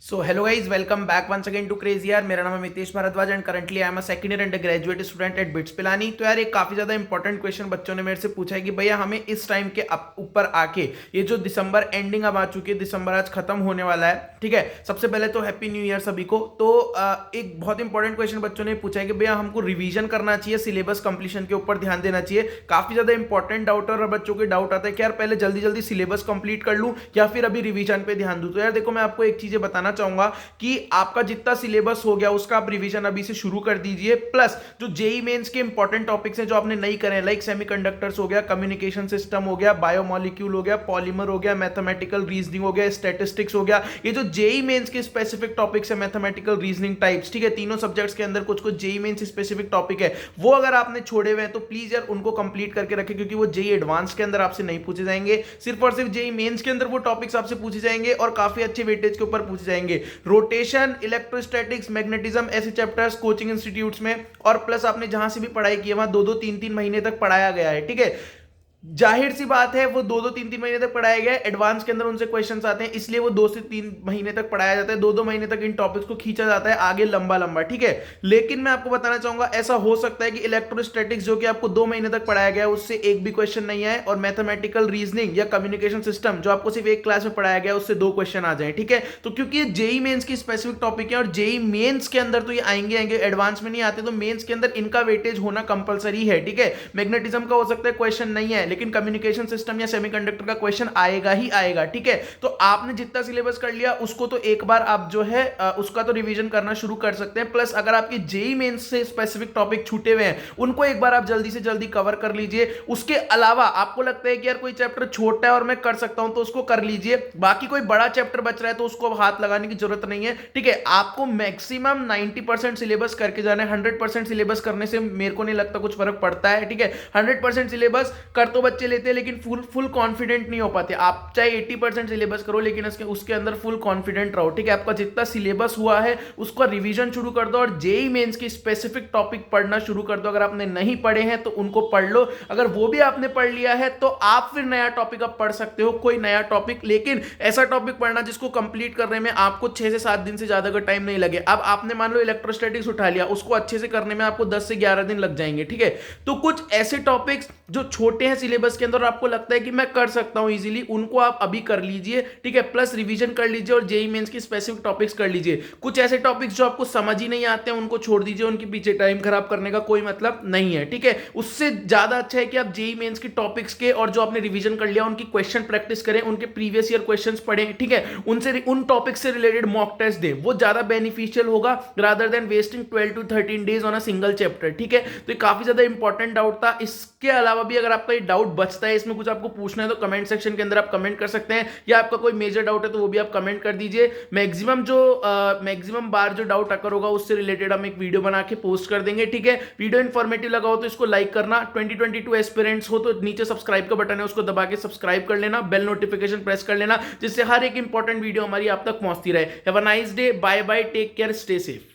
So hello guys, welcome back once again to crazy यार। मेरा नाम है Mitesh Bhardwaj and currently I am a second year undergraduate student at BITS Pilani. तो यार एक काफी ज्यादा इंपॉर्टेंट क्वेश्चन बच्चों ने मेरे से पूछा है कि भैया हमें इस टाइम के ऊपर आके, ये जो दिसंबर एंडिंग अब आ चुकी है, दिसंबर आज खत्म होने वाला है, ठीक है। सबसे पहले तो हैप्पी न्यू ईयर सभी को। तो एक बहुत इंपॉर्टेंट क्वेश्चन बच्चों ने पूछा है कि भैया हमको रिवीजन करना चाहिए, सिलेबस कंप्लीशन के ऊपर ध्यान देना चाहिए। काफी ज्यादा इंपॉर्टेंट डाउट और बच्चों के डाउट आता है कि यार पहले जल्दी जल्दी सिलेबस कंप्लीट कर लूं या फिर अभी रिवीजन पे ध्यान दूं। तो यार देखो, मैं आपको एक चीज बताना चाहूंगा कि आपका जितना सिलेबस हो गया उसका आप रिवीजन अभी से शुरू कर दीजिए। प्लस जो जेई मेंस के इंपॉर्टेंट टॉपिक्स हैं जो आपने नहीं करे, लाइक सेमीकंडक्टर्स हो गया, कम्युनिकेशन सिस्टम हो गया, बायोमोलिक्यूल हो गया, पॉलीमर हो गया, मैथमेटिकल रीजनिंग हो गया, स्टैटिस्टिक्स हो गया, ये जो जेई मेंस के स्पेसिफिक टॉपिक्स है, मैथमेटिकल रीजनिंग टाइप्स, ठीक है, तीनों सब्जेक्ट्स के अंदर कुछ कुछ जेई मेंस स्पेसिफिक टॉपिक है, वो अगर आपने छोड़े हुए हैं तो प्लीज यार उनको कंप्लीट करके रखें, क्योंकि वो जेई एडवांस के अंदर आपसे नहीं पूछे जाएंगे। सिर्फ और सिर्फ जेई मेंस के अंदर वो टॉपिक्स आपसे पूछे जाएंगे और काफी अच्छे वेटेज के ऊपर पूछे जाएंगे। रोटेशन, इलेक्ट्रोस्टैटिक्स, मैग्नेटिज्म, ऐसे चैप्टर्स कोचिंग इंस्टीट्यूट्स में और प्लस आपने जहां से भी पढ़ाई की है वहां 2-2 3-3 महीने तक पढ़ाया गया है, ठीक है। जाहिर सी बात है वो 2-2 3-3 महीने तक पढ़ाया गया है, एडवांस के अंदर उनसे क्वेश्चंस आते हैं, इसलिए वो 2 से 3 महीने तक पढ़ाया जाता है, 2-2 महीने तक इन टॉपिक्स को खींचा जाता है आगे लंबा लंबा, ठीक है। लेकिन मैं आपको बताना चाहूंगा, ऐसा हो सकता है कि इलेक्ट्रोस्टैटिक्स जो कि आपको 2 महीने तक पढ़ाया गया है उससे एक भी क्वेश्चन नहीं आए, और मैथमेटिकल रीजनिंग या कम्युनिकेशन सिस्टम जो आपको सिर्फ एक क्लास में पढ़ाया गया है उससे 2 क्वेश्चन आ जाए, ठीक है। तो क्योंकि ये जेई मेंस की स्पेसिफिक टॉपिक है और जेई मेंस के अंदर तो ये आएंगे आएंगे, एडवांस में नहीं आते, तो मेंस के अंदर इनका वेटेज होना कंपलसरी है, ठीक है। मैग्नेटिज्म का हो सकता है क्वेश्चन नहीं है, लेकिन कम्युनिकेशन सिस्टम या सेमीकंडक्टर का क्वेश्चन आएगा ही आएगा, ठीक है। तो आपने जितना सिलेबस कर लिया उसको तो एक बार आप जो है उसका तो रिवीजन करना शुरू कर सकते हैं। प्लस अगर आपके जेई मेंस से स्पेसिफिक टॉपिक छूटे हुए हैं उनको एक बार आप जल्दी से जल्दी कवर कर लीजिए। उसके अलावा आपको लगता है कि यार कोई चैप्टर छोटा है और मैं कर सकता हूं तो उसको कर लीजिए। बाकी कोई बड़ा चैप्टर बच रहा है तो उसको हाथ लगाने की जरूरत नहीं है, ठीक है। आपको मैक्सिमम 90% सिलेबस करके जाना है। 100% सिलेबस करने से मेरे को नहीं लगता कुछ फर्क पड़ता है, ठीक है। 100% सिलेबस कर तो बच्चे लेते हैं लेकिन फुल फुल कॉन्फिडेंट नहीं हो पाते। आप चाहे 80% सिलेबस करो लेकिन उसके अंदर फुल कॉन्फिडेंट रहो, ठीक है। आपका जितना सिलेबस हुआ है उसका रिवीजन शुरू कर दो और जेई मेंस की स्पेसिफिक टॉपिक पढ़ना शुरू कर दो। अगर आपने नहीं पढ़े हैं तो उनको पढ़ लो, अगर वो भी आपने पढ़ लिया है तो आप फिर नया टॉपिक अब पढ़ सकते हो, कोई नया टॉपिक, लेकिन ऐसा टॉपिक पढ़ना जिसको कंप्लीट करने में आपको 6 से 7 दिन से ज्यादा का टाइम नहीं लगे। अब आपने मान लो इलेक्ट्रोस्टैटिक्स उठा लिया, उसको अच्छे से करने में आपको 10 से 11 दिन लग जाएंगे, ठीक है। तो कुछ ऐसे टॉपिक्स जो छोटे हैं सिलेबस के अंदर आपको लगता है कि मैं कर सकता हूं इजीली, उनको आप अभी कर लीजिए, ठीक है। प्लस रिवीजन कर लीजिए और जेई मेंस की स्पेसिफिक टॉपिक्स कर लीजिए। कुछ ऐसे टॉपिक्स जो आपको समझ ही नहीं आते हैं उनको छोड़ दीजिए, उनके पीछे टाइम खराब करने का कोई मतलब नहीं है, ठीक है। उससे ज्यादा अच्छा है कि आप जेई मेंस की टॉपिक्स के और जो आपने रिवीजन कर लिया उनकी क्वेश्चन प्रैक्टिस करें, उनके प्रीवियस ईयर क्वेश्चंस पढ़ें, ठीक है। उनसे उन टॉपिक्स से रिलेटेड मॉक टेस्ट दें, वो ज्यादा बेनिफिशियल होगा rather than wasting 12 to 13 days on a single chapter, ठीक है। तो ये काफी ज्यादा इंपॉर्टेंट डाउट था। इसके अलावा भी अगर आपका ये डाउट बचता है, इसमें कुछ आपको पूछना है तो कमेंट सेक्शन के अंदर आप कमेंट कर सकते हैं, या आपका कोई मेजर डाउट है तो वो भी आप कमेंट कर दीजिए। मैक्सिमम बार जो डाउट अकर होगा उससे रिलेटेड हम एक वीडियो बना के पोस्ट कर देंगे, ठीक है। वीडियो इन्फॉर्मेटिव लगा हो तो इसको लाइक करना, 2022 एस्पिरेंट्स हो तो नीचे सब्सक्राइब का बटन है उसको दबा के सब्सक्राइब कर लेना, बेल नोटिफिकेशन प्रेस कर लेना, जिससे हर एक इंपॉर्टेंट वीडियो हमारी आप तक पहुंचती रहे। Have a nice day, bye bye, take care, stay safe.